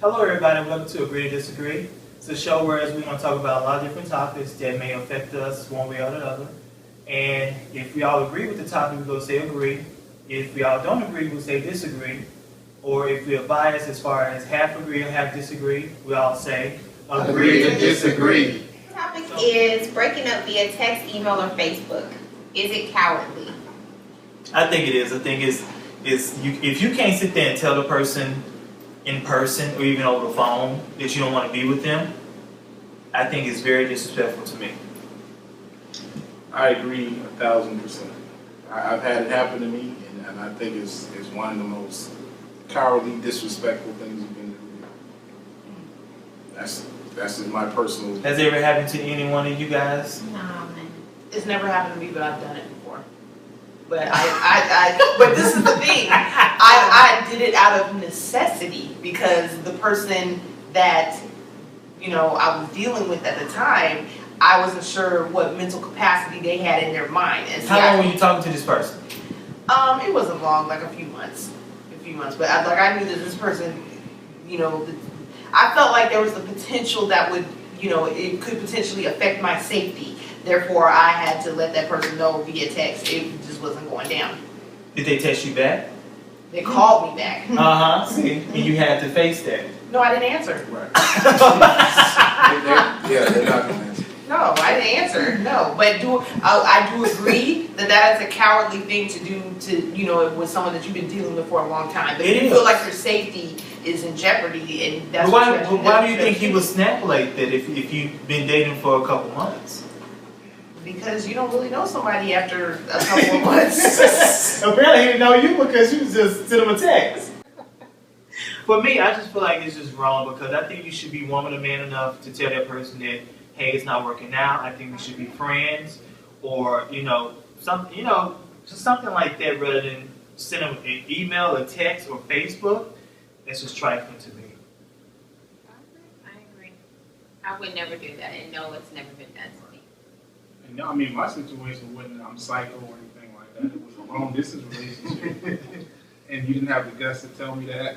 Hello everybody, welcome to Agree to Disagree. It's a show where we're going to talk about a lot of different topics that may affect us one way or the other. And if we all agree with the topic, we're going to say agree. If we all don't agree, we'll say disagree. Or if we're biased as far as half agree or half disagree, we all say agree to disagree. The topic is breaking up via text, email, or Facebook. Is it cowardly? I think it is. I think if you can't sit there and tell the person in person or even over the phone that you don't want to be with them, I think it's very disrespectful to me. I agree 1,000%. I've had it happen to me, and I think it's one of the most cowardly, disrespectful things you can do. That's just my personal. Has it ever happened to any one of you guys? No, man. It's never happened to me, but I've done it before. But but this is the thing. I did it out of necessity because the person that, I was dealing with at the time, I wasn't sure what mental capacity they had in their mind. And How long were you talking to this person? It wasn't long, like a few months. But I knew that this person, I felt like there was the potential that would, it could potentially affect my safety. Therefore, I had to let that person know via text. It just wasn't going down. Did they text you back? They called me back. See, and you had to face that. No, I didn't answer. Right. They're not going to answer. No, I didn't answer. No, but I do agree that is a cowardly thing to do with someone that you've been dealing with for a long time. But if you feel like your safety is in jeopardy, and that's why do you think he would snap like that if you've been dating for a couple months? Because you don't really know somebody after a couple of months. Apparently he didn't know you because you just sent him a text. For me, I just feel like it's just wrong because I think you should be woman or man enough to tell that person that, hey, it's not working out. I think we should be friends, or just something like that, rather than send them an email, a text, or Facebook. That's just trifling to me. I agree. I would never do that, and no, it's never been done to me. And no, I mean, my situation wasn't I'm psycho or anything like that. It was a long distance relationship, and you didn't have the guts to tell me that,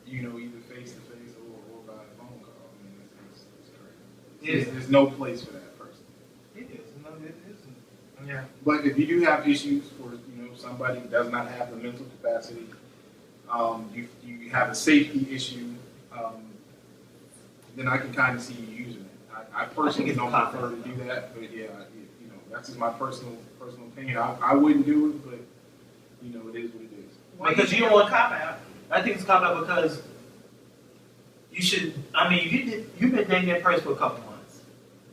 either face to face or by a phone call. I mean, it's crazy. There's no place for that person. It is. No, it isn't. Yeah. But if you do have issues, or somebody does not have the mental capacity, you have a safety issue, then I can kind of see you using it. I personally don't prefer to do that, but yeah, that's just my personal opinion. I wouldn't do it, but it is what it is. Because you don't want cop out. I think it's cop out because you should. I mean, you've been dating that person for a couple months.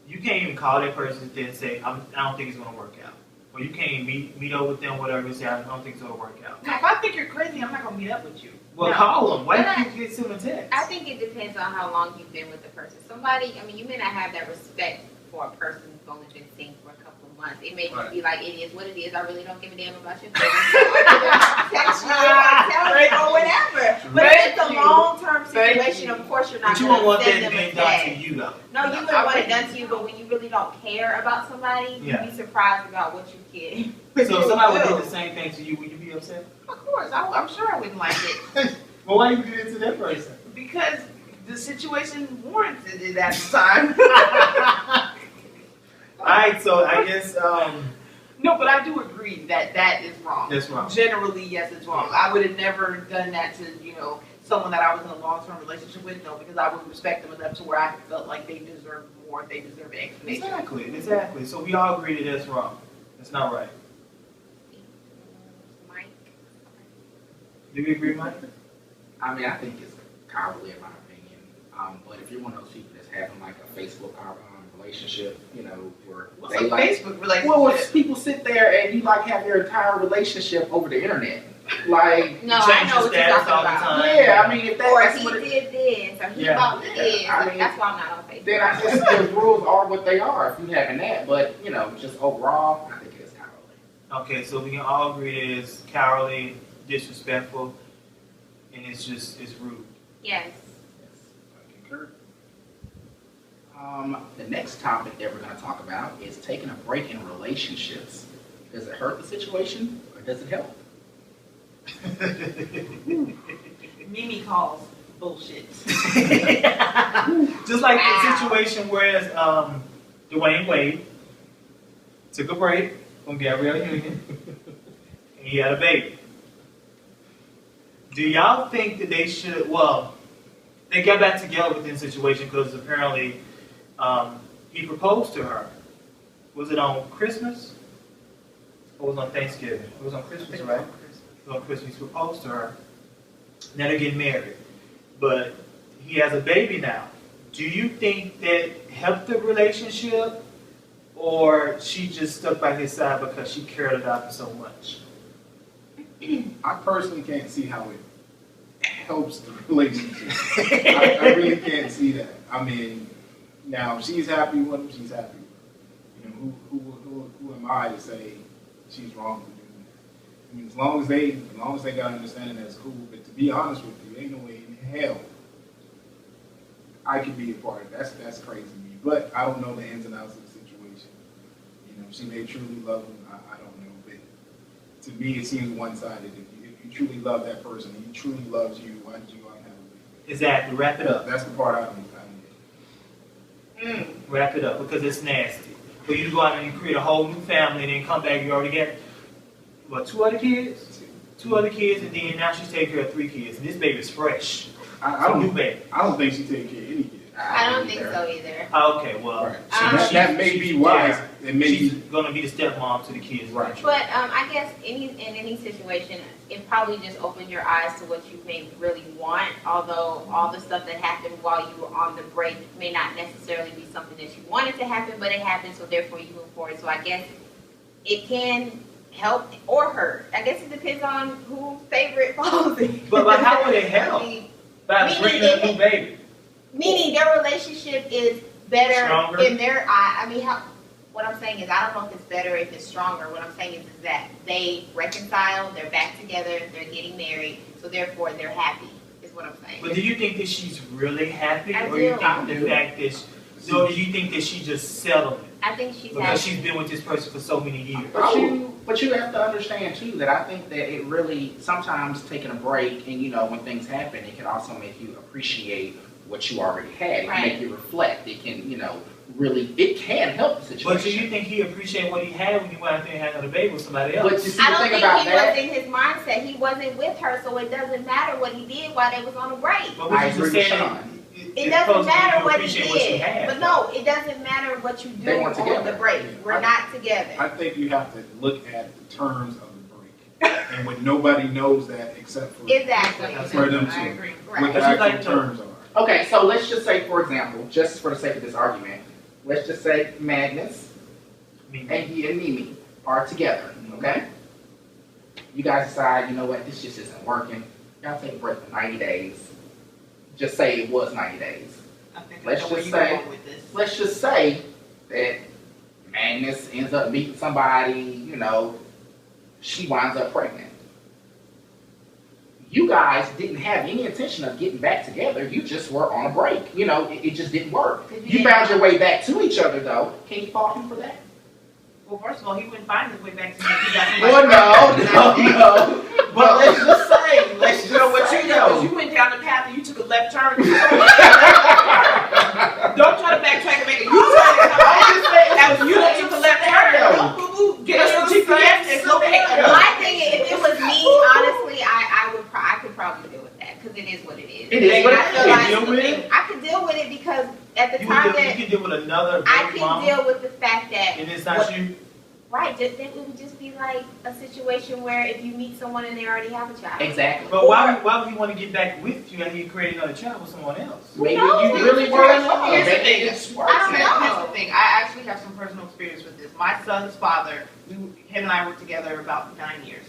You can't even call that person and say, I don't think it's going to work out. Or you can't even meet up with them, whatever, and say, I don't think it's going to work out. Now, if I think you're crazy, I'm not going to meet up with you. Well, call them. Why don't you get to a text? I think it depends on how long you've been with the person. You may not have that respect for a person who's only been seeing for a couple of months. It may just be like, it is what it is. I really don't give a damn about your feelings. Text you or tell me or whatever. But if it's a long-term situation, of course you're not But you going won't to want send that them a being done to text. you, though. No, you wouldn't want it done to you, but when you really don't care about somebody, you'd be surprised about what you get. So if somebody would do the same thing to you, would you be upset? Of course, I'm sure I wouldn't like it. Well, why you do it to that person? Because the situation warranted it at the time. Alright, so I guess No, but I do agree that is wrong. that's wrong. Generally, yes, it's wrong. I would have never done that to, someone that I was in a long-term relationship with, no, because I would respect them enough to where I felt like they deserve more, they deserve an explanation. Exactly. So we all agree that that's wrong. That's not right. Mike? Do we agree, Mike? I mean, I think it's cowardly in my opinion. But if you're one of those people that's having like a Facebook relationship, where What's they a like, Facebook relationship? well, if people sit there and you like have their entire relationship over the internet, like No, I know what you're talking all the about. time. yeah, I mean if Or that's he what it, did this, or he Yeah. bought this. I mean, That's why I'm not on Facebook. then I guess the rules are what they are. If you having that, but just overall, I think it is cowardly. Okay, so we can all agree that it's cowardly, disrespectful, and it's rude. Yes. I concur. The next topic that we're going to talk about is taking a break in relationships. Does it hurt the situation or does it help? Mimi calls. Bullshit. Just like the situation where Dwayne Wade took a break from Gabrielle Union and he had a baby. Do y'all think that they should, well, they got back together within the situation because apparently he proposed to her. Was it on Christmas? Or was it on Thanksgiving? It was on Christmas, right? It was on Christmas. He proposed to her. Now they're getting married. But he has a baby now. Do you think that helped the relationship? Or she just stuck by his side because she cared about him so much? I personally can't see how it helps the relationship. I really can't see that. I mean, now if she's happy with him, she's happy with him. You know, who am I to say she's wrong for doing that? I mean, as long as they got understanding, that's cool. But to be honest with you, ain't no way in hell I could be a part of that. That's crazy to me. But I don't know the ins and outs of the situation. You know, she may truly love him. I don't know. But to me, it seems one-sided. If you truly love that person, and he truly loves you, why did you go out and have a baby? Exactly. Wrap it up. That's the part I don't get. Wrap it up because it's nasty. For you to go out and create a whole new family and then come back, you already got, what, 2 other kids? 2 other kids, and then now she's taking care of 3 kids. And this baby's fresh. I don't new baby. I don't think she takes care of any kid. I don't think so either. Okay, well, Right. So that may be why. It may she's be gonna be the stepmom to the kids. Right. But I guess in any situation, it probably just opened your eyes to what you may really want. Although all the stuff that happened while you were on the break may not necessarily be something that you wanted to happen, but it happened, so therefore you move forward. So I guess it can help or hurt. I guess it depends on whose favorite policy. But how would it help? By meaning bringing a new baby. Meaning their relationship is better Stronger? in their eye. I mean, what I'm saying is, I don't know if it's better, if it's stronger. What I'm saying is that they reconcile, they're back together, they're getting married, so therefore they're happy, is what I'm saying. But do you think that she's really happy? I Or you do. think the fact that do you think that she just settled it? I think she's Because happy. she's been with this person for so many years. But you have to understand too that I think that it really sometimes taking a break and when things happen, it can also make you appreciate what you already had. It can make you reflect. It can really it can help the situation. But do you think he appreciated what he had when he went out there and had another baby with somebody else? But you see I the don't thing think about he that. was in his mindset. He wasn't with her, so it doesn't matter what he did while they was on a break. But I what you agree just with said, Sean. It doesn't matter what he appreciate what you did. had. But no, it doesn't matter what you do They weren't on together. the break. We're not together. I think you have to look at the terms of the break. And when nobody knows that except for Exactly. for them I two. agree. What Right. the That's what actual I terms are. Okay, so let's just say, for example, just for the sake of this argument, let's just say Magnus and he and Mimi are together, okay? You guys decide, you know what, this just isn't working. Y'all take a break for 90 days. Just say it was 90 days. I think Let's I know where just you're say- going with this. Let's just say that Magnus ends up meeting somebody, she winds up pregnant. You guys didn't have any intention of getting back together. You just were on a break. It just didn't work. You found your way back to each other, though. Can you fault him for that? Well, first of all, he wouldn't find his way back to me if he got somebody Well, pregnant. no. But let's just say, let's just So what say, you know is you went down the path and you took a left turn. Don't try to backtrack and make a U-turn. That was you that took a left turn. Don't boo-boo. Get us the GPS. It's located. My thing is, if it was me, honestly, I could probably deal with that because it is what it is. It is what And I it feel is. like Deal with it? I could deal with it because at the You time can that deal with another I baby can mama, deal with the fact that and it's not what- you. right, then it would just be like a situation where if you meet someone and they already have a child. Exactly. But why would he want to get back with you and he create another child with someone else? Maybe knows? you really were in love. Here's the Maybe thing. it just works. I don't know. Here's the thing. I actually have some personal experience with this. My son's father, him and I worked together about 9 years.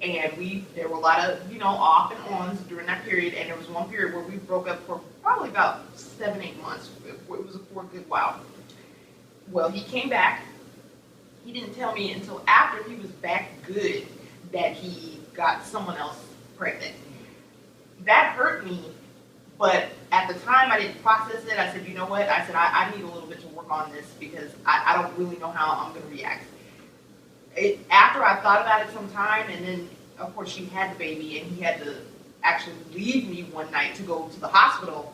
And there were a lot of, off and ons during that period. And there was one period where we broke up for probably about 7-8 months. It was for a good while. Well, he came back. He didn't tell me until after he was back good that he got someone else pregnant. That hurt me, but at the time I didn't process it. I said, you know what? I said, I need a little bit to work on this because I don't really know how I'm going to react. After I thought about it some time, and then, of course, she had the baby, and he had to actually leave me one night to go to the hospital,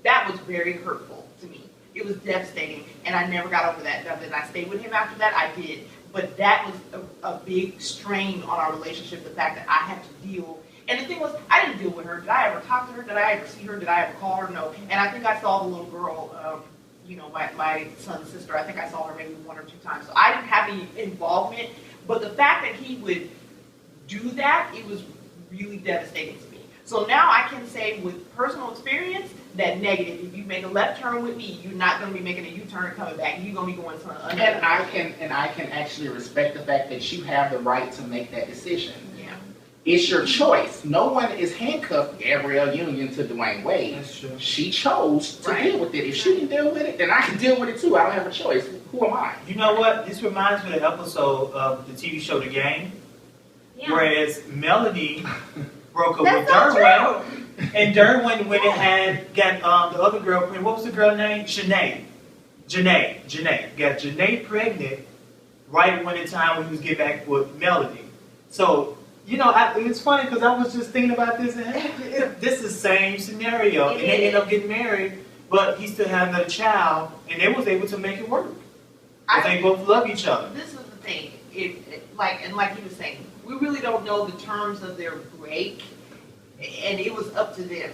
that was very hurtful to me. It was devastating, and I never got over that. Now, did I stay with him after that? I did. But that was a big strain on our relationship, the fact that I had to deal. And the thing was, I didn't deal with her. Did I ever talk to her? Did I ever see her? Did I ever call her? No. And I think I saw the little girl, my son's sister. I think I saw her maybe 1 or 2 times. So I didn't have any involvement. But the fact that he would do that, it was really devastating to me. So now I can say with personal experience that negative. If you make a left turn with me, you're not going to be making a U-turn and coming back. You're going to be going to another. And I can actually respect the fact that you have the right to make that decision. Yeah. It's your choice. No one is handcuffed Gabrielle Union to Dwayne Wade. That's true. She chose to Right. deal with it. If she can deal with it, then I can deal with it too. I don't have a choice. Who am I? You know what? This reminds me of the episode of the TV show The Game, Yeah. whereas Melody broke up with That's so Derwin, true. and Derwin went and had got the other girl pregnant. What was the girl name? Janae. Got Janae pregnant right when the time when he was getting back with Melody. So, it's funny because I was just thinking about this, and this is the same scenario, and they end up getting married, but he still had another child, and they was able to make it work. They both love each other. This is the thing. Like he was saying, we really don't know the terms of their break, and it was up to them.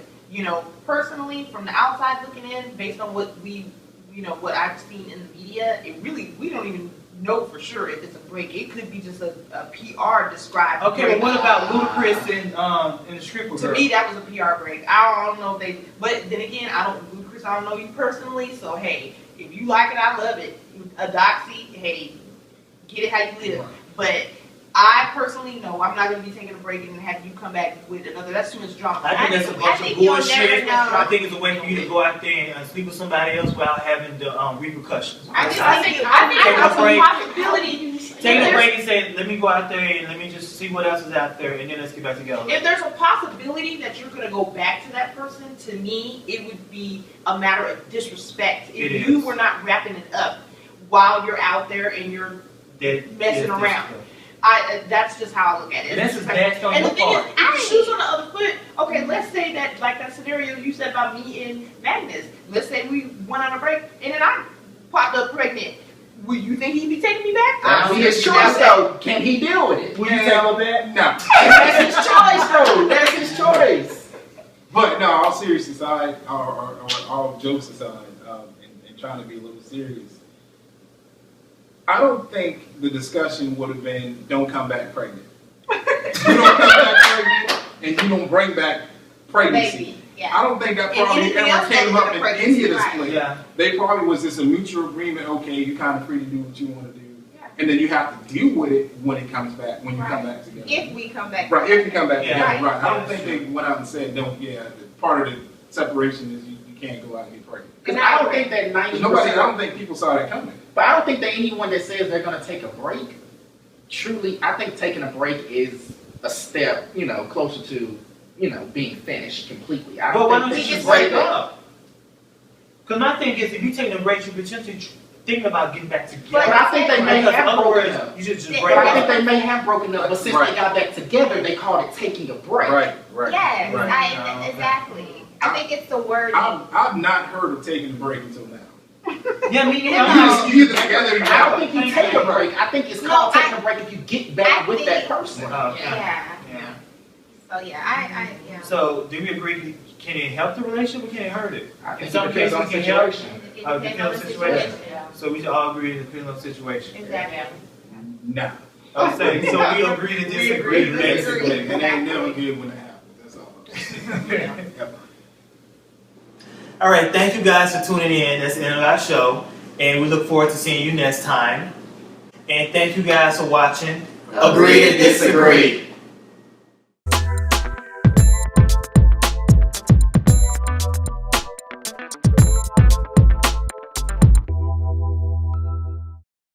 Personally, from the outside looking in, based on what what I've seen in the media, we don't even know for sure if it's a break. It could be just a PR described. Okay, break. but what about Ludacris and the stripper To girl? me, that was a PR break. I don't know if they, but then again, Ludacris, I don't know you personally, so hey, if you like it, I love it. A doxy, hey, get it how you live. But I personally know I'm not going to be taking a break and have you come back with another. That's too much drama. I think that's a bunch of think you'll never bullshit. know. I think it's a way for you to go out there and sleep with somebody else without having the repercussions. I think Take that's a break. a possibility. Take a break and say, let me go out there and let me just see what else is out there, and then let's get back together. If there's a possibility that you're going to go back to that person, to me, it would be a matter of disrespect. It If you is. were not wrapping it up while you're out there and you're messing around. That's just how I look at it. And that's just nasty on And the your thing is, part. the shoes on the other foot. Okay, let's say that, like that scenario you said about me and Magnus. Let's say we went on a break and then I popped up pregnant. Would you think he'd be taking me back? That's his choice, though. Can he deal with it? Would you take her back? No. That's his choice, though. That's his choice. But no, all serious aside, or all jokes aside, and trying to be a little serious, I don't think the discussion would have been, don't come back pregnant. You don't come back pregnant, and you don't bring back pregnancy. Baby. Yeah. I don't think that And probably anything ever else came other up than in pregnancy, any of the right. split. Yeah. They probably was just a mutual agreement, okay, you're kind of free to do what you want to do. Yeah. And then you have to deal with it when it comes back, when you Right. come back together. If we come back. Right, if you come back Yeah. together, right. I Yeah, don't think they went out and said, part of the separation is you can't go out and get pregnant. Because I don't think that 90%. I don't think people saw that coming. But I don't think that anyone that says they're going to take a break, truly, I think taking a break is a step, closer to, being finished completely. I But why don't don't you think just that break up? Because my thing is, if you take a break, you're potentially thinking about getting back together. But I think they may Because have other broken words, up. you should just Yeah, break But I think up. they may have broken up, but since Right. they got back together, they called it taking a break. Right. Yes, Right. exactly. I think it's the word. I've not heard of taking a break until now. Yeah, me You neither. either together or you're I don't out. think you take a break. I think it's No, called taking I- a break if you get back I with that think- person. Okay. Yeah. Yeah. So yeah, I yeah. So, do we agree? Can it help the relationship or can it hurt it? I think In it some depends on cases, the it can help. situation. It Oh, depends depends on on the the situation. Yeah. So we should all agree it depends on the situation. Exactly. Nah. I was saying, so we agree to We disagree, agree. basically. It ain't never good when it happens. That's all I'm saying. Yep. All right, thank you guys for tuning in. That's the end of our show. And we look forward to seeing you next time. And thank you guys for watching. Agree to disagree.